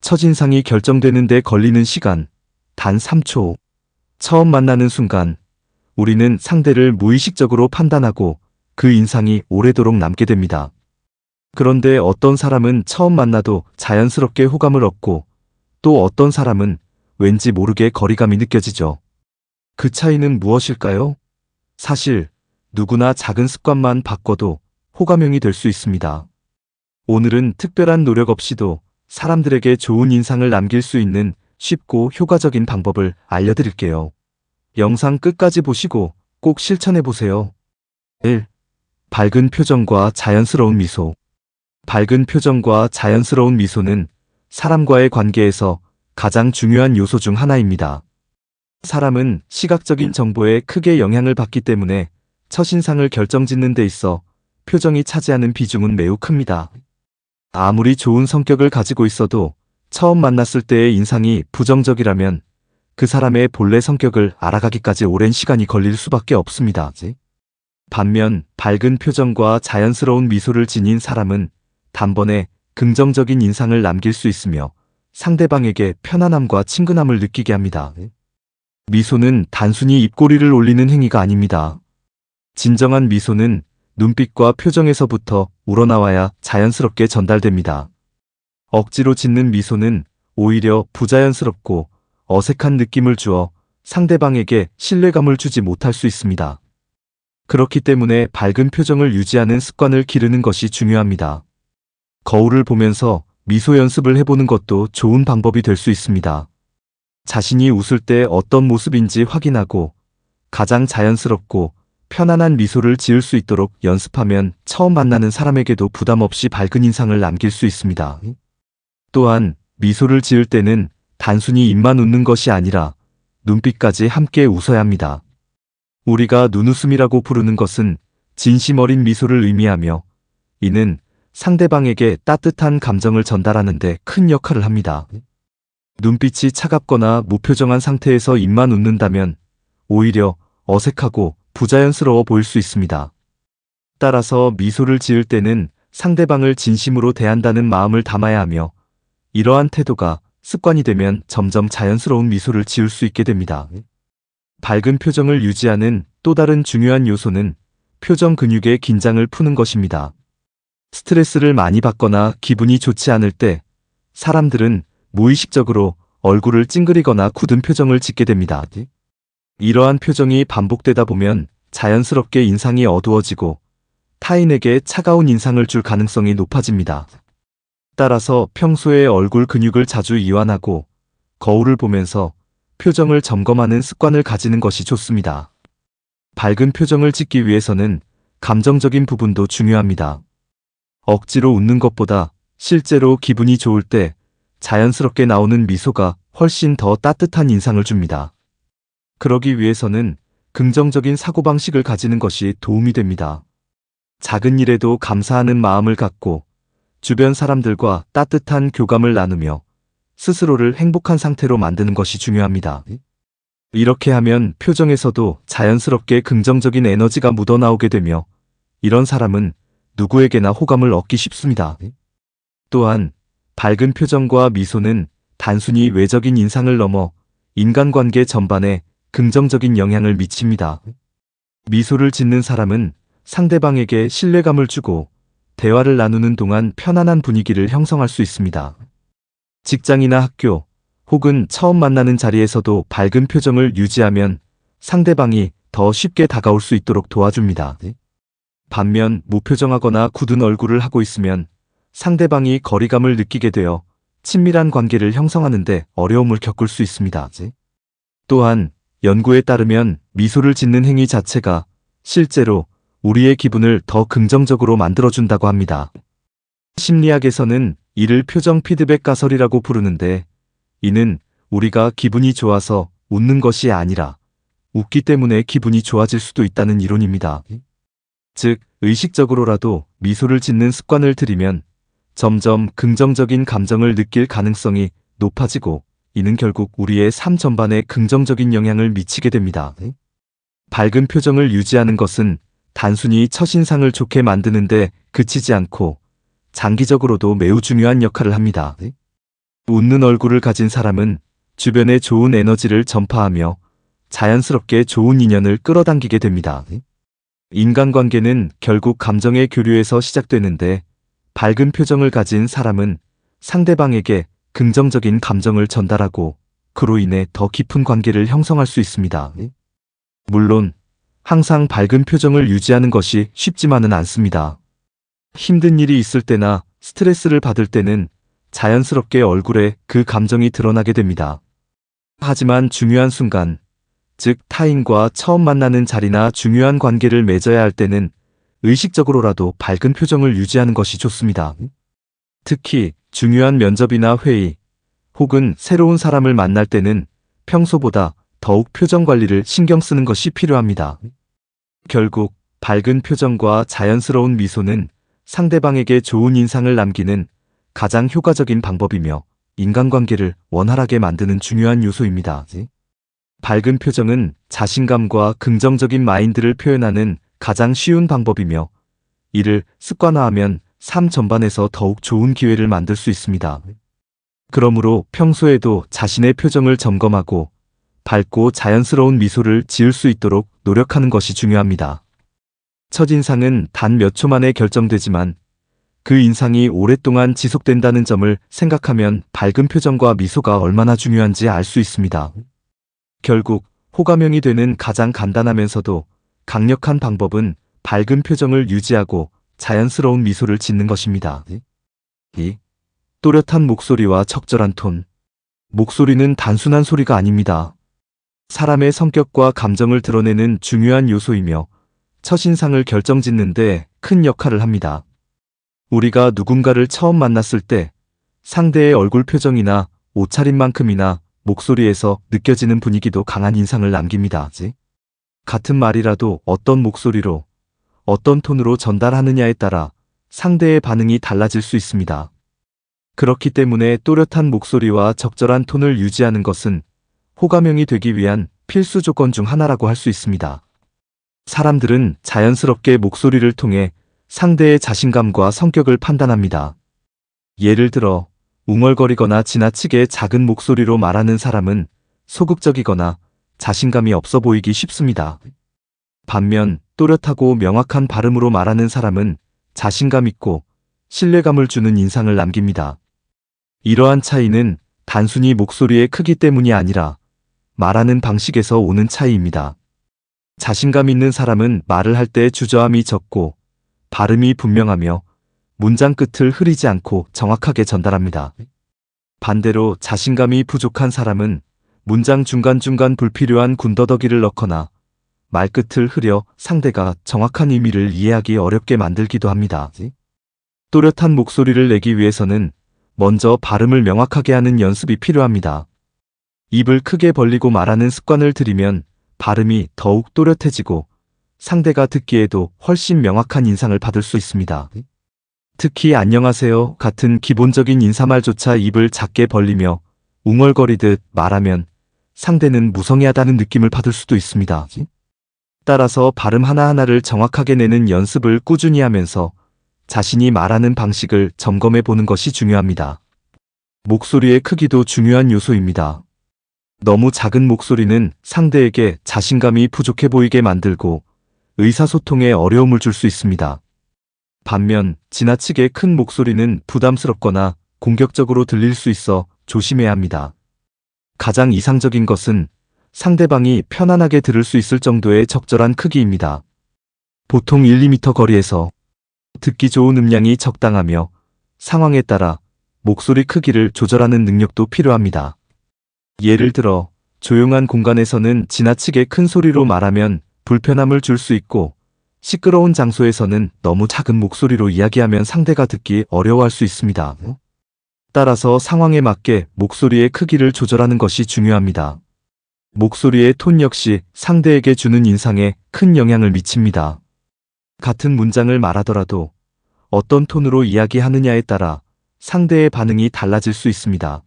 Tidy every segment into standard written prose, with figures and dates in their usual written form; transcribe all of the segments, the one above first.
첫인상이 결정되는 데 걸리는 시간, 단 3초. 처음 만나는 순간, 우리는 상대를 무의식적으로 판단하고 그 인상이 오래도록 남게 됩니다. 그런데 어떤 사람은 처음 만나도 자연스럽게 호감을 얻고 또 어떤 사람은 왠지 모르게 거리감이 느껴지죠. 그 차이는 무엇일까요? 사실 누구나 작은 습관만 바꿔도 호감형이 될 수 있습니다. 오늘은 특별한 노력 없이도 사람들에게 좋은 인상을 남길 수 있는 쉽고 효과적인 방법을 알려드릴게요. 영상 끝까지 보시고 꼭 실천해 보세요. 1. 밝은 표정과 자연스러운 미소. 밝은 표정과 자연스러운 미소는 사람과의 관계에서 가장 중요한 요소 중 하나입니다. 사람은 시각적인 정보에 크게 영향을 받기 때문에 첫인상을 결정짓는 데 있어 표정이 차지하는 비중은 매우 큽니다. 아무리 좋은 성격을 가지고 있어도 처음 만났을 때의 인상이 부정적이라면 그 사람의 본래 성격을 알아가기까지 오랜 시간이 걸릴 수밖에 없습니다. 반면 밝은 표정과 자연스러운 미소를 지닌 사람은 단번에 긍정적인 인상을 남길 수 있으며 상대방에게 편안함과 친근함을 느끼게 합니다. 미소는 단순히 입꼬리를 올리는 행위가 아닙니다. 진정한 미소는 눈빛과 표정에서부터 우러나와야 자연스럽게 전달됩니다. 억지로 짓는 미소는 오히려 부자연스럽고 어색한 느낌을 주어 상대방에게 신뢰감을 주지 못할 수 있습니다. 그렇기 때문에 밝은 표정을 유지하는 습관을 기르는 것이 중요합니다. 거울을 보면서 미소 연습을 해보는 것도 좋은 방법이 될 수 있습니다. 자신이 웃을 때 어떤 모습인지 확인하고 가장 자연스럽고 편안한 미소를 지을 수 있도록 연습하면 처음 만나는 사람에게도 부담 없이 밝은 인상을 남길 수 있습니다. 또한 미소를 지을 때는 단순히 입만 웃는 것이 아니라 눈빛까지 함께 웃어야 합니다. 우리가 눈웃음이라고 부르는 것은 진심 어린 미소를 의미하며 이는 상대방에게 따뜻한 감정을 전달하는 데 큰 역할을 합니다. 눈빛이 차갑거나 무표정한 상태에서 입만 웃는다면 오히려 어색하고 부자연스러워 보일 수 있습니다. 따라서 미소를 지을 때는 상대방을 진심으로 대한다는 마음을 담아야 하며 이러한 태도가 습관이 되면 점점 자연스러운 미소를 지을 수 있게 됩니다. 밝은 표정을 유지하는 또 다른 중요한 요소는 표정 근육의 긴장을 푸는 것입니다. 스트레스를 많이 받거나 기분이 좋지 않을 때 사람들은 무의식적으로 얼굴을 찡그리거나 굳은 표정을 짓게 됩니다. 이러한 표정이 반복되다 보면 자연스럽게 인상이 어두워지고 타인에게 차가운 인상을 줄 가능성이 높아집니다. 따라서 평소에 얼굴 근육을 자주 이완하고 거울을 보면서 표정을 점검하는 습관을 가지는 것이 좋습니다. 밝은 표정을 짓기 위해서는 감정적인 부분도 중요합니다. 억지로 웃는 것보다 실제로 기분이 좋을 때 자연스럽게 나오는 미소가 훨씬 더 따뜻한 인상을 줍니다. 그러기 위해서는 긍정적인 사고방식을 가지는 것이 도움이 됩니다. 작은 일에도 감사하는 마음을 갖고 주변 사람들과 따뜻한 교감을 나누며 스스로를 행복한 상태로 만드는 것이 중요합니다. 이렇게 하면 표정에서도 자연스럽게 긍정적인 에너지가 묻어나오게 되며 이런 사람은 누구에게나 호감을 얻기 쉽습니다. 또한 밝은 표정과 미소는 단순히 외적인 인상을 넘어 인간관계 전반에 긍정적인 영향을 미칩니다. 미소를 짓는 사람은 상대방에게 신뢰감을 주고 대화를 나누는 동안 편안한 분위기를 형성할 수 있습니다. 직장이나 학교 혹은 처음 만나는 자리에서도 밝은 표정을 유지하면 상대방이 더 쉽게 다가올 수 있도록 도와줍니다. 반면 무표정하거나 굳은 얼굴을 하고 있으면 상대방이 거리감을 느끼게 되어 친밀한 관계를 형성하는 데 어려움을 겪을 수 있습니다. 또한 연구에 따르면 미소를 짓는 행위 자체가 실제로 우리의 기분을 더 긍정적으로 만들어준다고 합니다. 심리학에서는 이를 표정 피드백 가설이라고 부르는데 이는 우리가 기분이 좋아서 웃는 것이 아니라 웃기 때문에 기분이 좋아질 수도 있다는 이론입니다. 즉, 의식적으로라도 미소를 짓는 습관을 들이면 점점 긍정적인 감정을 느낄 가능성이 높아지고 이는 결국 우리의 삶 전반에 긍정적인 영향을 미치게 됩니다. 밝은 표정을 유지하는 것은 단순히 첫인상을 좋게 만드는데 그치지 않고 장기적으로도 매우 중요한 역할을 합니다. 웃는 얼굴을 가진 사람은 주변에 좋은 에너지를 전파하며 자연스럽게 좋은 인연을 끌어당기게 됩니다. 인간관계는 결국 감정의 교류에서 시작되는데, 밝은 표정을 가진 사람은 상대방에게 긍정적인 감정을 전달하고 그로 인해 더 깊은 관계를 형성할 수 있습니다. 물론 항상 밝은 표정을 유지하는 것이 쉽지만은 않습니다. 힘든 일이 있을 때나 스트레스를 받을 때는 자연스럽게 얼굴에 그 감정이 드러나게 됩니다. 하지만 중요한 순간, 즉 타인과 처음 만나는 자리나 중요한 관계를 맺어야 할 때는 의식적으로라도 밝은 표정을 유지하는 것이 좋습니다. 특히 중요한 면접이나 회의, 혹은 새로운 사람을 만날 때는 평소보다 더욱 표정 관리를 신경 쓰는 것이 필요합니다. 결국 밝은 표정과 자연스러운 미소는 상대방에게 좋은 인상을 남기는 가장 효과적인 방법이며 인간관계를 원활하게 만드는 중요한 요소입니다. 밝은 표정은 자신감과 긍정적인 마인드를 표현하는 가장 쉬운 방법이며, 이를 습관화하면 삶 전반에서 더욱 좋은 기회를 만들 수 있습니다. 그러므로 평소에도 자신의 표정을 점검하고 밝고 자연스러운 미소를 지을 수 있도록 노력하는 것이 중요합니다. 첫인상은 단 몇 초 만에 결정되지만 그 인상이 오랫동안 지속된다는 점을 생각하면 밝은 표정과 미소가 얼마나 중요한지 알 수 있습니다. 결국 호감형이 되는 가장 간단하면서도 강력한 방법은 밝은 표정을 유지하고 자연스러운 미소를 짓는 것입니다. 2. 또렷한 목소리와 적절한 톤. 목소리는 단순한 소리가 아닙니다. 사람의 성격과 감정을 드러내는 중요한 요소이며 첫인상을 결정짓는 데 큰 역할을 합니다. 우리가 누군가를 처음 만났을 때 상대의 얼굴 표정이나 옷차림만큼이나 목소리에서 느껴지는 분위기도 강한 인상을 남깁니다. 같은 말이라도 어떤 목소리로, 어떤 톤으로 전달하느냐에 따라 상대의 반응이 달라질 수 있습니다. 그렇기 때문에 또렷한 목소리와 적절한 톤을 유지하는 것은 호감형이 되기 위한 필수 조건 중 하나라고 할 수 있습니다. 사람들은 자연스럽게 목소리를 통해 상대의 자신감과 성격을 판단합니다. 예를 들어 웅얼거리거나 지나치게 작은 목소리로 말하는 사람은 소극적이거나 자신감이 없어 보이기 쉽습니다. 반면 또렷하고 명확한 발음으로 말하는 사람은 자신감 있고 신뢰감을 주는 인상을 남깁니다. 이러한 차이는 단순히 목소리의 크기 때문이 아니라 말하는 방식에서 오는 차이입니다. 자신감 있는 사람은 말을 할 때 주저함이 적고 발음이 분명하며 문장 끝을 흐리지 않고 정확하게 전달합니다. 반대로 자신감이 부족한 사람은 문장 중간중간 불필요한 군더더기를 넣거나 말끝을 흐려 상대가 정확한 의미를 이해하기 어렵게 만들기도 합니다. 또렷한 목소리를 내기 위해서는 먼저 발음을 명확하게 하는 연습이 필요합니다. 입을 크게 벌리고 말하는 습관을 들이면 발음이 더욱 또렷해지고 상대가 듣기에도 훨씬 명확한 인상을 받을 수 있습니다. 특히 안녕하세요 같은 기본적인 인사말조차 입을 작게 벌리며 웅얼거리듯 말하면 상대는 무성의하다는 느낌을 받을 수도 있습니다. 따라서 발음 하나하나를 정확하게 내는 연습을 꾸준히 하면서 자신이 말하는 방식을 점검해 보는 것이 중요합니다. 목소리의 크기도 중요한 요소입니다. 너무 작은 목소리는 상대에게 자신감이 부족해 보이게 만들고 의사소통에 어려움을 줄 수 있습니다. 반면 지나치게 큰 목소리는 부담스럽거나 공격적으로 들릴 수 있어 조심해야 합니다. 가장 이상적인 것은 상대방이 편안하게 들을 수 있을 정도의 적절한 크기입니다. 보통 1~2m 거리에서 듣기 좋은 음량이 적당하며 상황에 따라 목소리 크기를 조절하는 능력도 필요합니다. 예를 들어 조용한 공간에서는 지나치게 큰 소리로 말하면 불편함을 줄 수 있고, 시끄러운 장소에서는 너무 작은 목소리로 이야기하면 상대가 듣기 어려워할 수 있습니다. 따라서 상황에 맞게 목소리의 크기를 조절하는 것이 중요합니다. 목소리의 톤 역시 상대에게 주는 인상에 큰 영향을 미칩니다. 같은 문장을 말하더라도 어떤 톤으로 이야기하느냐에 따라 상대의 반응이 달라질 수 있습니다.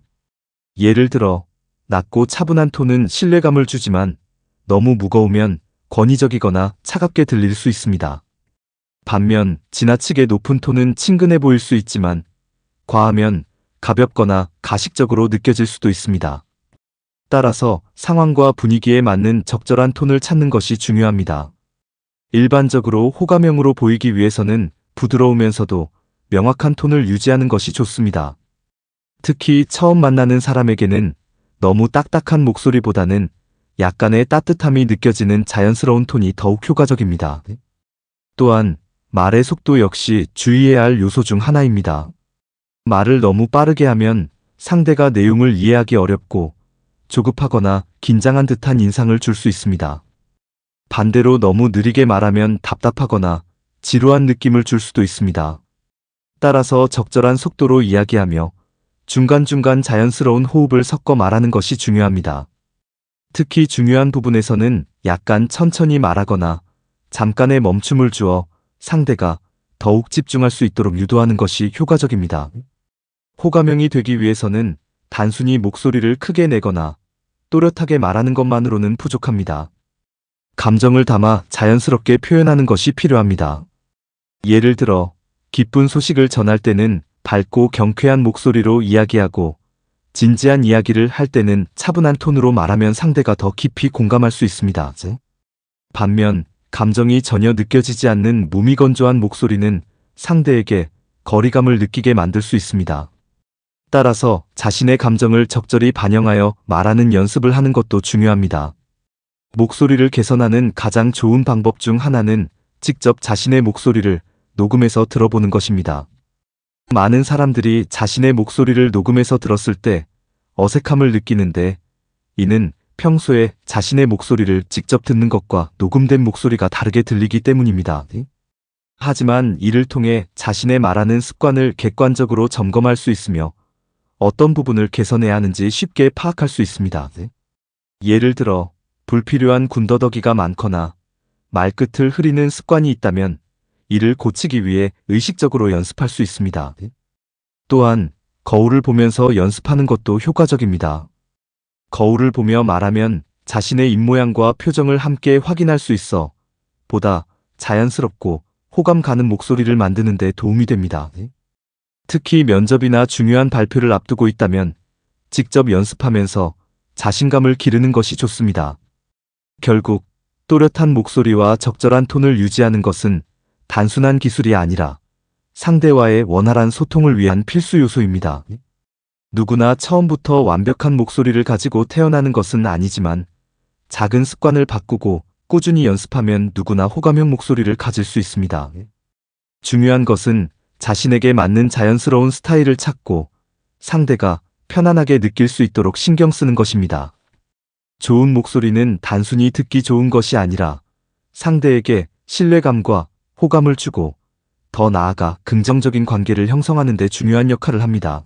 예를 들어 낮고 차분한 톤은 신뢰감을 주지만 너무 무거우면 권위적이거나 차갑게 들릴 수 있습니다. 반면 지나치게 높은 톤은 친근해 보일 수 있지만 과하면 가볍거나 가식적으로 느껴질 수도 있습니다. 따라서 상황과 분위기에 맞는 적절한 톤을 찾는 것이 중요합니다. 일반적으로 호감형으로 보이기 위해서는 부드러우면서도 명확한 톤을 유지하는 것이 좋습니다. 특히 처음 만나는 사람에게는 너무 딱딱한 목소리보다는 약간의 따뜻함이 느껴지는 자연스러운 톤이 더욱 효과적입니다. 또한 말의 속도 역시 주의해야 할 요소 중 하나입니다. 말을 너무 빠르게 하면 상대가 내용을 이해하기 어렵고 조급하거나 긴장한 듯한 인상을 줄 수 있습니다. 반대로 너무 느리게 말하면 답답하거나 지루한 느낌을 줄 수도 있습니다. 따라서 적절한 속도로 이야기하며 중간중간 자연스러운 호흡을 섞어 말하는 것이 중요합니다. 특히 중요한 부분에서는 약간 천천히 말하거나 잠깐의 멈춤을 주어 상대가 더욱 집중할 수 있도록 유도하는 것이 효과적입니다. 호감형이 되기 위해서는 단순히 목소리를 크게 내거나 또렷하게 말하는 것만으로는 부족합니다. 감정을 담아 자연스럽게 표현하는 것이 필요합니다. 예를 들어 기쁜 소식을 전할 때는 밝고 경쾌한 목소리로 이야기하고 진지한 이야기를 할 때는 차분한 톤으로 말하면 상대가 더 깊이 공감할 수 있습니다. 반면 감정이 전혀 느껴지지 않는 무미건조한 목소리는 상대에게 거리감을 느끼게 만들 수 있습니다. 따라서 자신의 감정을 적절히 반영하여 말하는 연습을 하는 것도 중요합니다. 목소리를 개선하는 가장 좋은 방법 중 하나는 직접 자신의 목소리를 녹음해서 들어보는 것입니다. 많은 사람들이 자신의 목소리를 녹음해서 들었을 때 어색함을 느끼는데 이는 평소에 자신의 목소리를 직접 듣는 것과 녹음된 목소리가 다르게 들리기 때문입니다. 하지만 이를 통해 자신의 말하는 습관을 객관적으로 점검할 수 있으며 어떤 부분을 개선해야 하는지 쉽게 파악할 수 있습니다. 예를 들어 불필요한 군더더기가 많거나 말끝을 흐리는 습관이 있다면 이를 고치기 위해 의식적으로 연습할 수 있습니다. 또한 거울을 보면서 연습하는 것도 효과적입니다. 거울을 보며 말하면 자신의 입모양과 표정을 함께 확인할 수 있어 보다 자연스럽고 호감 가는 목소리를 만드는 데 도움이 됩니다. 특히 면접이나 중요한 발표를 앞두고 있다면 직접 연습하면서 자신감을 기르는 것이 좋습니다. 결국 또렷한 목소리와 적절한 톤을 유지하는 것은 단순한 기술이 아니라 상대와의 원활한 소통을 위한 필수 요소입니다. 누구나 처음부터 완벽한 목소리를 가지고 태어나는 것은 아니지만 작은 습관을 바꾸고 꾸준히 연습하면 누구나 호감형 목소리를 가질 수 있습니다. 중요한 것은 자신에게 맞는 자연스러운 스타일을 찾고 상대가 편안하게 느낄 수 있도록 신경 쓰는 것입니다. 좋은 목소리는 단순히 듣기 좋은 것이 아니라 상대에게 신뢰감과 호감을 주고 더 나아가 긍정적인 관계를 형성하는 데 중요한 역할을 합니다.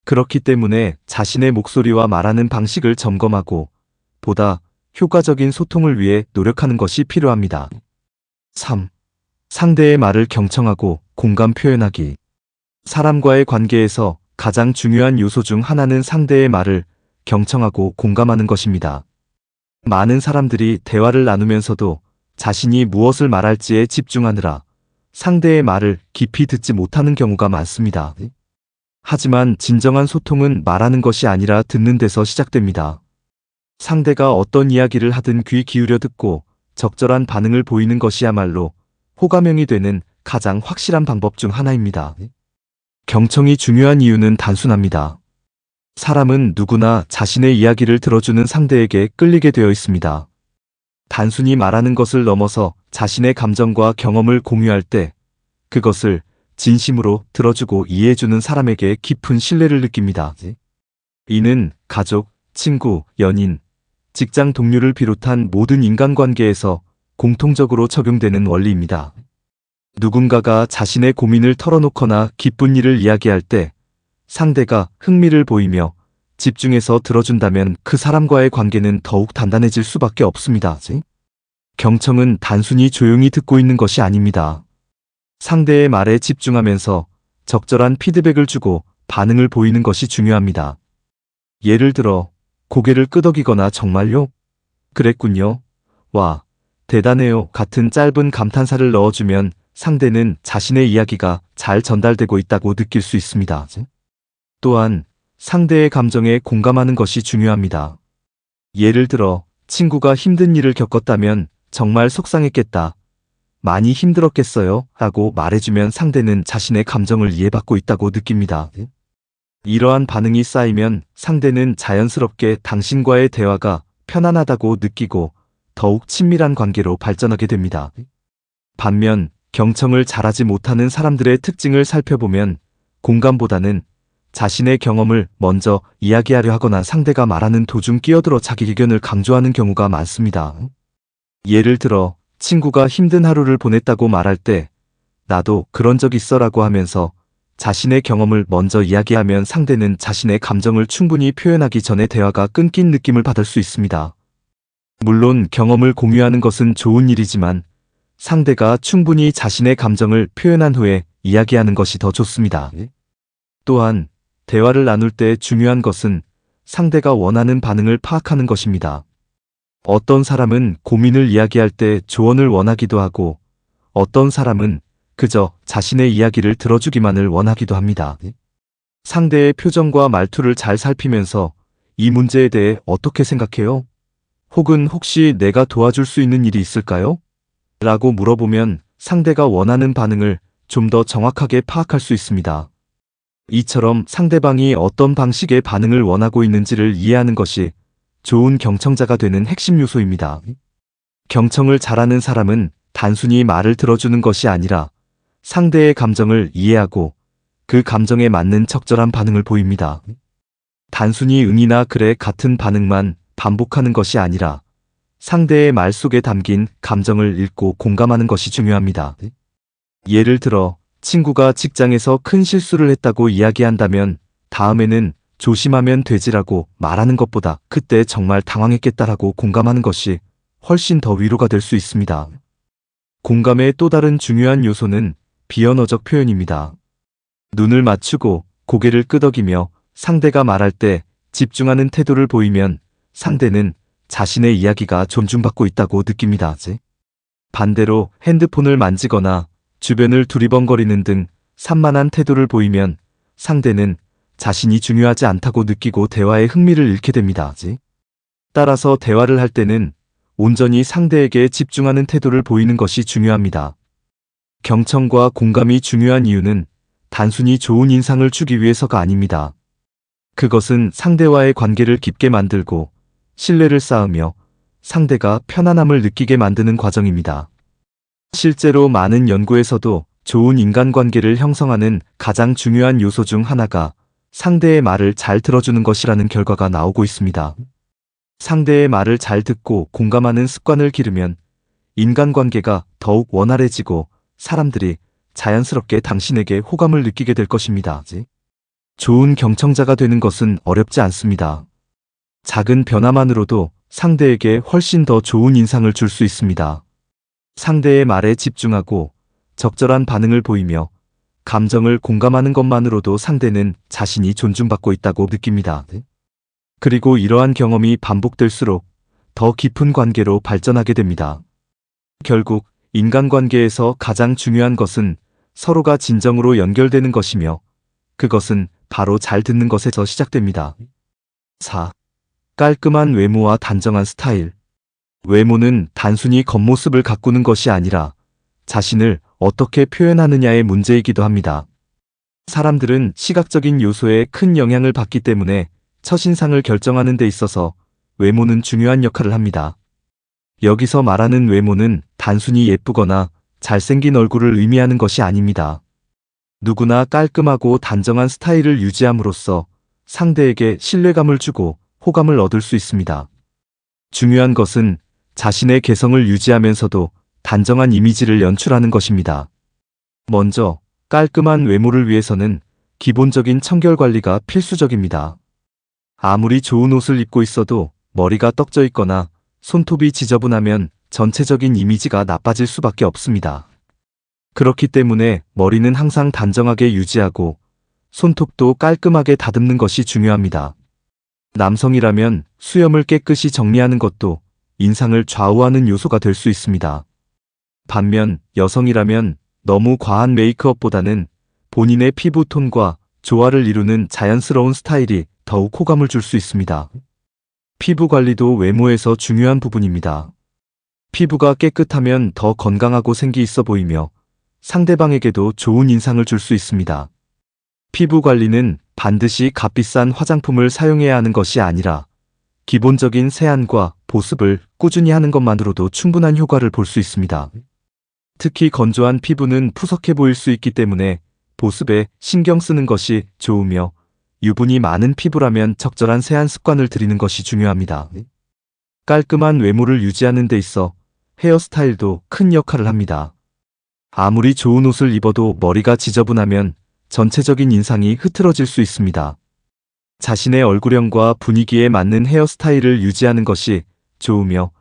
그렇기 때문에 자신의 목소리와 말하는 방식을 점검하고 보다 효과적인 소통을 위해 노력하는 것이 필요합니다. 3. 상대의 말을 경청하고 공감 표현하기. 사람과의 관계에서 가장 중요한 요소 중 하나는 상대의 말을 경청하고 공감하는 것입니다. 많은 사람들이 대화를 나누면서도 자신이 무엇을 말할지에 집중하느라 상대의 말을 깊이 듣지 못하는 경우가 많습니다. 하지만 진정한 소통은 말하는 것이 아니라 듣는 데서 시작됩니다. 상대가 어떤 이야기를 하든 귀 기울여 듣고 적절한 반응을 보이는 것이야말로 호감형이 되는 가장 확실한 방법 중 하나입니다. 경청이 중요한 이유는 단순합니다. 사람은 누구나 자신의 이야기를 들어주는 상대에게 끌리게 되어 있습니다. 단순히 말하는 것을 넘어서 자신의 감정과 경험을 공유할 때 그것을 진심으로 들어주고 이해해주는 사람에게 깊은 신뢰를 느낍니다. 이는 가족, 친구, 연인, 직장 동료를 비롯한 모든 인간관계에서 공통적으로 적용되는 원리입니다. 누군가가 자신의 고민을 털어놓거나 기쁜 일을 이야기할 때 상대가 흥미를 보이며 집중해서 들어준다면 그 사람과의 관계는 더욱 단단해질 수밖에 없습니다. 경청은 단순히 조용히 듣고 있는 것이 아닙니다. 상대의 말에 집중하면서 적절한 피드백을 주고 반응을 보이는 것이 중요합니다. 예를 들어 고개를 끄덕이거나 정말요? 그랬군요. 와, 대단해요. 같은 짧은 감탄사를 넣어주면 상대는 자신의 이야기가 잘 전달되고 있다고 느낄 수 있습니다. 또한 상대의 감정에 공감하는 것이 중요합니다. 예를 들어 친구가 힘든 일을 겪었다면 정말 속상했겠다. 많이 힘들었겠어요? 라고 말해주면 상대는 자신의 감정을 이해받고 있다고 느낍니다. 이러한 반응이 쌓이면 상대는 자연스럽게 당신과의 대화가 편안하다고 느끼고 더욱 친밀한 관계로 발전하게 됩니다. 반면 경청을 잘하지 못하는 사람들의 특징을 살펴보면 공감보다는 자신의 경험을 먼저 이야기하려 하거나 상대가 말하는 도중 끼어들어 자기 의견을 강조하는 경우가 많습니다. 예를 들어 친구가 힘든 하루를 보냈다고 말할 때 나도 그런 적 있어라고 하면서 자신의 경험을 먼저 이야기하면 상대는 자신의 감정을 충분히 표현하기 전에 대화가 끊긴 느낌을 받을 수 있습니다. 물론 경험을 공유하는 것은 좋은 일이지만 상대가 충분히 자신의 감정을 표현한 후에 이야기하는 것이 더 좋습니다. 또한 대화를 나눌 때 중요한 것은 상대가 원하는 반응을 파악하는 것입니다. 어떤 사람은 고민을 이야기할 때 조언을 원하기도 하고 어떤 사람은 그저 자신의 이야기를 들어주기만을 원하기도 합니다. 상대의 표정과 말투를 잘 살피면서 이 문제에 대해 어떻게 생각해요? 혹은 혹시 내가 도와줄 수 있는 일이 있을까요? 라고 물어보면 상대가 원하는 반응을 좀 더 정확하게 파악할 수 있습니다. 이처럼 상대방이 어떤 방식의 반응을 원하고 있는지를 이해하는 것이 좋은 경청자가 되는 핵심 요소입니다. 경청을 잘하는 사람은 단순히 말을 들어주는 것이 아니라 상대의 감정을 이해하고 그 감정에 맞는 적절한 반응을 보입니다. 단순히 응이나 그래 같은 반응만 반복하는 것이 아니라 상대의 말 속에 담긴 감정을 읽고 공감하는 것이 중요합니다. 예를 들어 친구가 직장에서 큰 실수를 했다고 이야기한다면 다음에는 조심하면 되지라고 말하는 것보다 그때 정말 당황했겠다라고 공감하는 것이 훨씬 더 위로가 될 수 있습니다. 공감의 또 다른 중요한 요소는 비언어적 표현입니다. 눈을 맞추고 고개를 끄덕이며 상대가 말할 때 집중하는 태도를 보이면 상대는 자신의 이야기가 존중받고 있다고 느낍니다. 반대로 핸드폰을 만지거나 주변을 두리번거리는 등 산만한 태도를 보이면 상대는 자신이 중요하지 않다고 느끼고 대화에 흥미를 잃게 됩니다. 따라서 대화를 할 때는 온전히 상대에게 집중하는 태도를 보이는 것이 중요합니다. 경청과 공감이 중요한 이유는 단순히 좋은 인상을 주기 위해서가 아닙니다. 그것은 상대와의 관계를 깊게 만들고 신뢰를 쌓으며 상대가 편안함을 느끼게 만드는 과정입니다. 실제로 많은 연구에서도 좋은 인간관계를 형성하는 가장 중요한 요소 중 하나가 상대의 말을 잘 들어주는 것이라는 결과가 나오고 있습니다. 상대의 말을 잘 듣고 공감하는 습관을 기르면 인간관계가 더욱 원활해지고 사람들이 자연스럽게 당신에게 호감을 느끼게 될 것입니다. 좋은 경청자가 되는 것은 어렵지 않습니다. 작은 변화만으로도 상대에게 훨씬 더 좋은 인상을 줄 수 있습니다. 상대의 말에 집중하고 적절한 반응을 보이며 감정을 공감하는 것만으로도 상대는 자신이 존중받고 있다고 느낍니다. 그리고 이러한 경험이 반복될수록 더 깊은 관계로 발전하게 됩니다. 결국 인간관계에서 가장 중요한 것은 서로가 진정으로 연결되는 것이며 그것은 바로 잘 듣는 것에서 시작됩니다. 4. 깔끔한 외모와 단정한 스타일. 외모는 단순히 겉모습을 가꾸는 것이 아니라 자신을 어떻게 표현하느냐의 문제이기도 합니다. 사람들은 시각적인 요소에 큰 영향을 받기 때문에 첫인상을 결정하는 데 있어서 외모는 중요한 역할을 합니다. 여기서 말하는 외모는 단순히 예쁘거나 잘생긴 얼굴을 의미하는 것이 아닙니다. 누구나 깔끔하고 단정한 스타일을 유지함으로써 상대에게 신뢰감을 주고 호감을 얻을 수 있습니다. 중요한 것은 자신의 개성을 유지하면서도 단정한 이미지를 연출하는 것입니다. 먼저 깔끔한 외모를 위해서는 기본적인 청결 관리가 필수적입니다. 아무리 좋은 옷을 입고 있어도 머리가 떡져 있거나 손톱이 지저분하면 전체적인 이미지가 나빠질 수밖에 없습니다. 그렇기 때문에 머리는 항상 단정하게 유지하고 손톱도 깔끔하게 다듬는 것이 중요합니다. 남성이라면 수염을 깨끗이 정리하는 것도 인상을 좌우하는 요소가 될 수 있습니다. 반면 여성이라면 너무 과한 메이크업보다는 본인의 피부 톤과 조화를 이루는 자연스러운 스타일이 더욱 호감을 줄 수 있습니다. 피부 관리도 외모에서 중요한 부분입니다. 피부가 깨끗하면 더 건강하고 생기 있어 보이며 상대방에게도 좋은 인상을 줄 수 있습니다. 피부 관리는 반드시 값비싼 화장품을 사용해야 하는 것이 아니라 기본적인 세안과 보습을 꾸준히 하는 것만으로도 충분한 효과를 볼 수 있습니다. 특히 건조한 피부는 푸석해 보일 수 있기 때문에 보습에 신경 쓰는 것이 좋으며 유분이 많은 피부라면 적절한 세안 습관을 들이는 것이 중요합니다. 깔끔한 외모를 유지하는 데 있어 헤어스타일도 큰 역할을 합니다. 아무리 좋은 옷을 입어도 머리가 지저분하면 전체적인 인상이 흐트러질 수 있습니다. 자신의 얼굴형과 분위기에 맞는 헤어스타일을 유지하는 것이 좋으며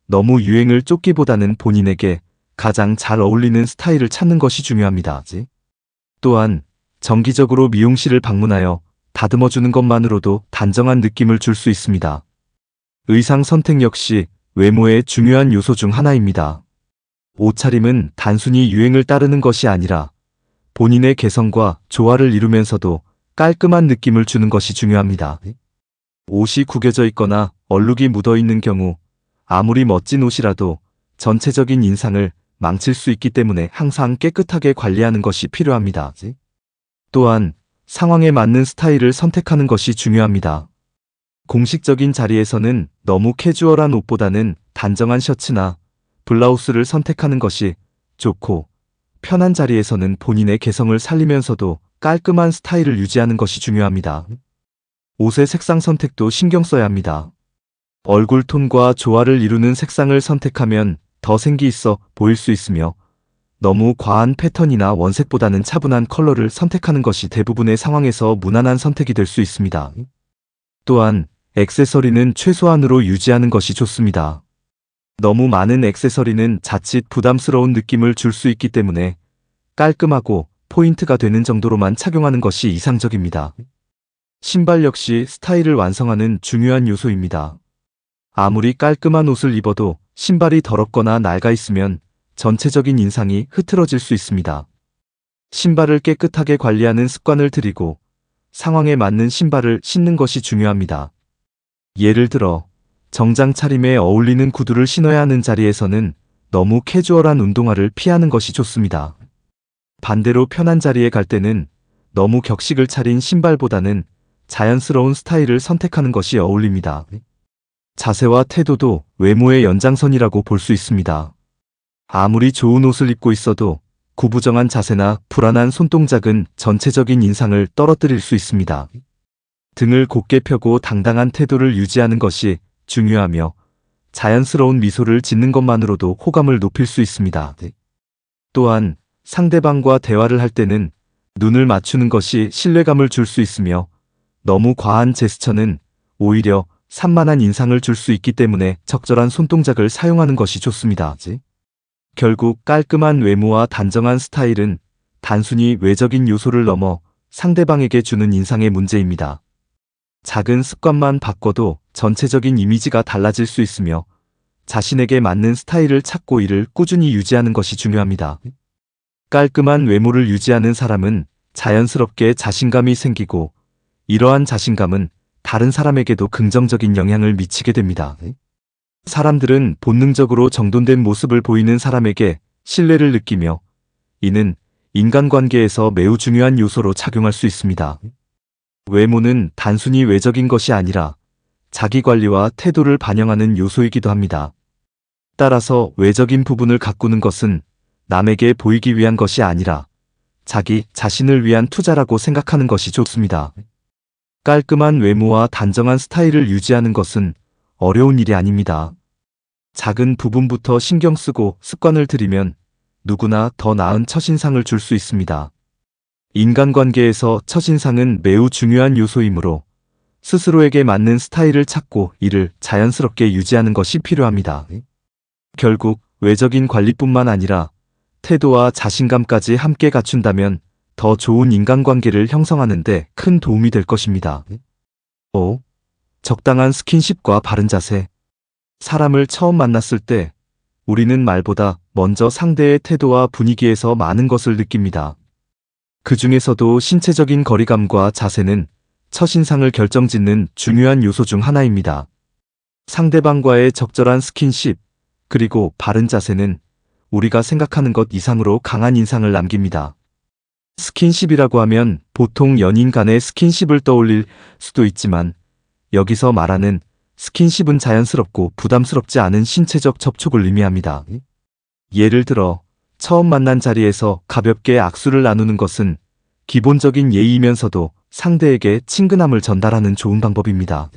너무 유행을 쫓기보다는 본인에게 가장 잘 어울리는 스타일을 찾는 것이 중요합니다. 또한 정기적으로 미용실을 방문하여 다듬어주는 것만으로도 단정한 느낌을 줄 수 있습니다. 의상 선택 역시 외모의 중요한 요소 중 하나입니다. 옷차림은 단순히 유행을 따르는 것이 아니라 본인의 개성과 조화를 이루면서도 깔끔한 느낌을 주는 것이 중요합니다. 옷이 구겨져 있거나 얼룩이 묻어 있는 경우 아무리 멋진 옷이라도 전체적인 인상을 망칠 수 있기 때문에 항상 깨끗하게 관리하는 것이 필요합니다. 또한 상황에 맞는 스타일을 선택하는 것이 중요합니다. 공식적인 자리에서는 너무 캐주얼한 옷보다는 단정한 셔츠나 블라우스를 선택하는 것이 좋고, 편한 자리에서는 본인의 개성을 살리면서도 깔끔한 스타일을 유지하는 것이 중요합니다. 옷의 색상 선택도 신경 써야 합니다. 얼굴 톤과 조화를 이루는 색상을 선택하면 더 생기 있어 보일 수 있으며, 너무 과한 패턴이나 원색보다는 차분한 컬러를 선택하는 것이 대부분의 상황에서 무난한 선택이 될 수 있습니다. 또한 액세서리는 최소한으로 유지하는 것이 좋습니다. 너무 많은 액세서리는 자칫 부담스러운 느낌을 줄 수 있기 때문에 깔끔하고 포인트가 되는 정도로만 착용하는 것이 이상적입니다. 신발 역시 스타일을 완성하는 중요한 요소입니다. 아무리 깔끔한 옷을 입어도 신발이 더럽거나 낡아 있으면 전체적인 인상이 흐트러질 수 있습니다. 신발을 깨끗하게 관리하는 습관을 들이고 상황에 맞는 신발을 신는 것이 중요합니다. 예를 들어 정장 차림에 어울리는 구두를 신어야 하는 자리에서는 너무 캐주얼한 운동화를 피하는 것이 좋습니다. 반대로 편한 자리에 갈 때는 너무 격식을 차린 신발보다는 자연스러운 스타일을 선택하는 것이 어울립니다. 자세와 태도도 외모의 연장선이라고 볼 수 있습니다. 아무리 좋은 옷을 입고 있어도 구부정한 자세나 불안한 손동작은 전체적인 인상을 떨어뜨릴 수 있습니다. 등을 곧게 펴고 당당한 태도를 유지하는 것이 중요하며 자연스러운 미소를 짓는 것만으로도 호감을 높일 수 있습니다. 또한 상대방과 대화를 할 때는 눈을 맞추는 것이 신뢰감을 줄 수 있으며 너무 과한 제스처는 오히려 산만한 인상을 줄 수 있기 때문에 적절한 손동작을 사용하는 것이 좋습니다. 결국 깔끔한 외모와 단정한 스타일은 단순히 외적인 요소를 넘어 상대방에게 주는 인상의 문제입니다. 작은 습관만 바꿔도 전체적인 이미지가 달라질 수 있으며 자신에게 맞는 스타일을 찾고 이를 꾸준히 유지하는 것이 중요합니다. 깔끔한 외모를 유지하는 사람은 자연스럽게 자신감이 생기고 이러한 자신감은 다른 사람에게도 긍정적인 영향을 미치게 됩니다. 사람들은 본능적으로 정돈된 모습을 보이는 사람에게 신뢰를 느끼며 이는 인간관계에서 매우 중요한 요소로 작용할 수 있습니다. 외모는 단순히 외적인 것이 아니라 자기관리와 태도를 반영하는 요소이기도 합니다. 따라서 외적인 부분을 가꾸는 것은 남에게 보이기 위한 것이 아니라 자기 자신을 위한 투자라고 생각하는 것이 좋습니다. 깔끔한 외모와 단정한 스타일을 유지하는 것은 어려운 일이 아닙니다. 작은 부분부터 신경 쓰고 습관을 들이면 누구나 더 나은 첫인상을 줄 수 있습니다. 인간관계에서 첫인상은 매우 중요한 요소이므로 스스로에게 맞는 스타일을 찾고 이를 자연스럽게 유지하는 것이 필요합니다. 결국 외적인 관리뿐만 아니라 태도와 자신감까지 함께 갖춘다면 더 좋은 인간관계를 형성하는 데 큰 도움이 될 것입니다. 5. 적당한 스킨십과 바른 자세. 사람을 처음 만났을 때 우리는 말보다 먼저 상대의 태도와 분위기에서 많은 것을 느낍니다. 그 중에서도 신체적인 거리감과 자세는 첫인상을 결정짓는 중요한 요소 중 하나입니다. 상대방과의 적절한 스킨십, 그리고 바른 자세는 우리가 생각하는 것 이상으로 강한 인상을 남깁니다. 스킨십이라고 하면 보통 연인 간의 스킨십을 떠올릴 수도 있지만 여기서 말하는 스킨십은 자연스럽고 부담스럽지 않은 신체적 접촉을 의미합니다. 예를 들어 처음 만난 자리에서 가볍게 악수를 나누는 것은 기본적인 예의이면서도 상대에게 친근함을 전달하는 좋은 방법입니다.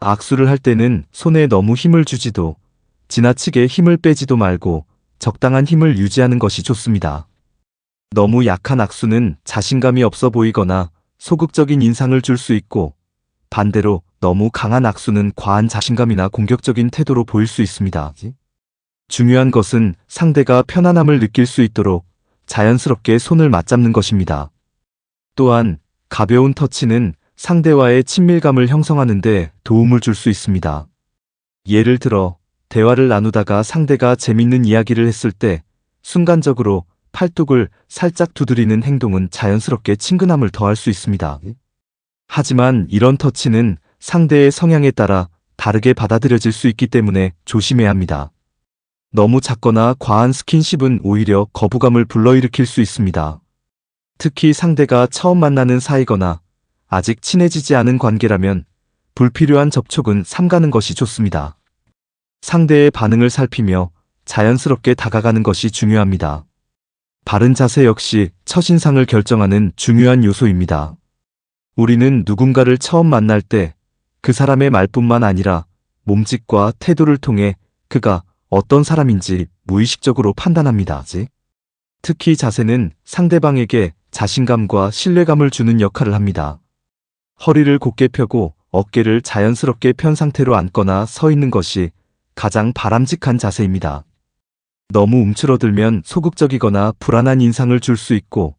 악수를 할 때는 손에 너무 힘을 주지도 지나치게 힘을 빼지도 말고 적당한 힘을 유지하는 것이 좋습니다. 너무 약한 악수는 자신감이 없어 보이거나 소극적인 인상을 줄 수 있고 반대로 너무 강한 악수는 과한 자신감이나 공격적인 태도로 보일 수 있습니다. 중요한 것은 상대가 편안함을 느낄 수 있도록 자연스럽게 손을 맞잡는 것입니다. 또한 가벼운 터치는 상대와의 친밀감을 형성하는 데 도움을 줄 수 있습니다. 예를 들어 대화를 나누다가 상대가 재밌는 이야기를 했을 때 순간적으로 팔뚝을 살짝 두드리는 행동은 자연스럽게 친근함을 더할 수 있습니다. 하지만 이런 터치는 상대의 성향에 따라 다르게 받아들여질 수 있기 때문에 조심해야 합니다. 너무 작거나 과한 스킨십은 오히려 거부감을 불러일으킬 수 있습니다. 특히 상대가 처음 만나는 사이거나 아직 친해지지 않은 관계라면 불필요한 접촉은 삼가는 것이 좋습니다. 상대의 반응을 살피며 자연스럽게 다가가는 것이 중요합니다. 바른 자세 역시 첫인상을 결정하는 중요한 요소입니다. 우리는 누군가를 처음 만날 때 그 사람의 말뿐만 아니라 몸짓과 태도를 통해 그가 어떤 사람인지 무의식적으로 판단합니다. 특히 자세는 상대방에게 자신감과 신뢰감을 주는 역할을 합니다. 허리를 곧게 펴고 어깨를 자연스럽게 편 상태로 앉거나 서 있는 것이 가장 바람직한 자세입니다. 너무 움츠러들면 소극적이거나 불안한 인상을 줄 수 있고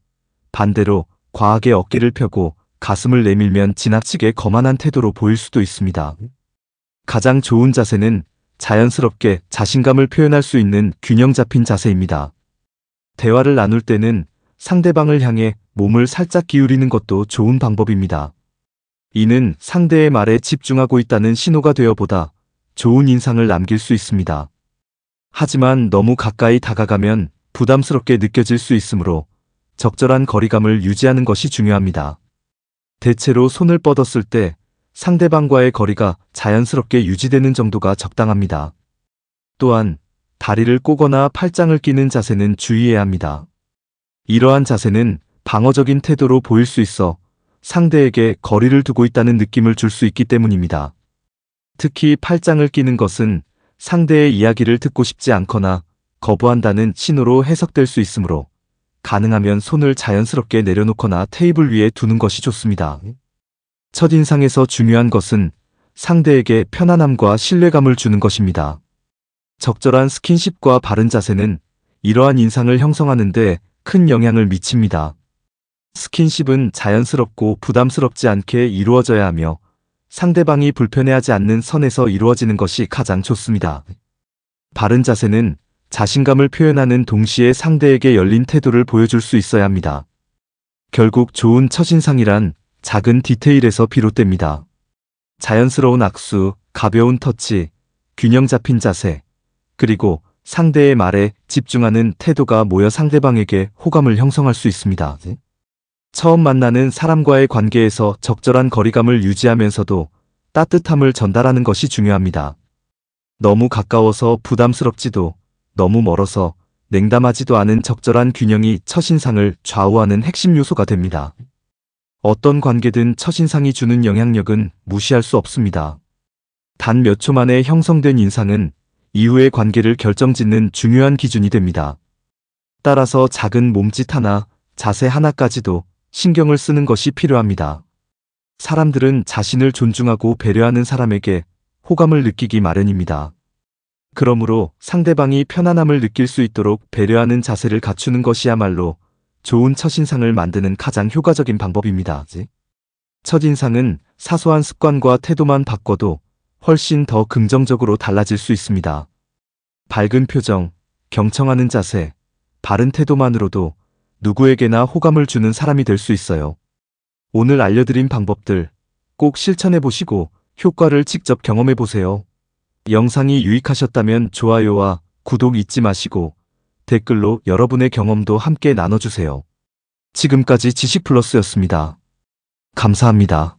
반대로 과하게 어깨를 펴고 가슴을 내밀면 지나치게 거만한 태도로 보일 수도 있습니다. 가장 좋은 자세는 자연스럽게 자신감을 표현할 수 있는 균형 잡힌 자세입니다. 대화를 나눌 때는 상대방을 향해 몸을 살짝 기울이는 것도 좋은 방법입니다. 이는 상대의 말에 집중하고 있다는 신호가 되어 보다 좋은 인상을 남길 수 있습니다. 하지만 너무 가까이 다가가면 부담스럽게 느껴질 수 있으므로 적절한 거리감을 유지하는 것이 중요합니다. 대체로 손을 뻗었을 때 상대방과의 거리가 자연스럽게 유지되는 정도가 적당합니다. 또한 다리를 꼬거나 팔짱을 끼는 자세는 주의해야 합니다. 이러한 자세는 방어적인 태도로 보일 수 있어 상대에게 거리를 두고 있다는 느낌을 줄 수 있기 때문입니다. 특히 팔짱을 끼는 것은 상대의 이야기를 듣고 싶지 않거나 거부한다는 신호로 해석될 수 있으므로 가능하면 손을 자연스럽게 내려놓거나 테이블 위에 두는 것이 좋습니다. 첫인상에서 중요한 것은 상대에게 편안함과 신뢰감을 주는 것입니다. 적절한 스킨십과 바른 자세는 이러한 인상을 형성하는 데 큰 영향을 미칩니다. 스킨십은 자연스럽고 부담스럽지 않게 이루어져야 하며 상대방이 불편해하지 않는 선에서 이루어지는 것이 가장 좋습니다. 바른 자세는 자신감을 표현하는 동시에 상대에게 열린 태도를 보여줄 수 있어야 합니다. 결국 좋은 첫인상이란 작은 디테일에서 비롯됩니다. 자연스러운 악수, 가벼운 터치, 균형 잡힌 자세, 그리고 상대의 말에 집중하는 태도가 모여 상대방에게 호감을 형성할 수 있습니다. 처음 만나는 사람과의 관계에서 적절한 거리감을 유지하면서도 따뜻함을 전달하는 것이 중요합니다. 너무 가까워서 부담스럽지도 너무 멀어서 냉담하지도 않은 적절한 균형이 첫인상을 좌우하는 핵심 요소가 됩니다. 어떤 관계든 첫인상이 주는 영향력은 무시할 수 없습니다. 단 몇 초 만에 형성된 인상은 이후의 관계를 결정짓는 중요한 기준이 됩니다. 따라서 작은 몸짓 하나, 자세 하나까지도 신경을 쓰는 것이 필요합니다. 사람들은 자신을 존중하고 배려하는 사람에게 호감을 느끼기 마련입니다. 그러므로 상대방이 편안함을 느낄 수 있도록 배려하는 자세를 갖추는 것이야말로 좋은 첫인상을 만드는 가장 효과적인 방법입니다. 첫인상은 사소한 습관과 태도만 바꿔도 훨씬 더 긍정적으로 달라질 수 있습니다. 밝은 표정, 경청하는 자세, 바른 태도만으로도 누구에게나 호감을 주는 사람이 될 수 있어요. 오늘 알려드린 방법들 꼭 실천해 보시고 효과를 직접 경험해 보세요. 영상이 유익하셨다면 좋아요와 구독 잊지 마시고 댓글로 여러분의 경험도 함께 나눠주세요. 지금까지 지식플러스였습니다. 감사합니다.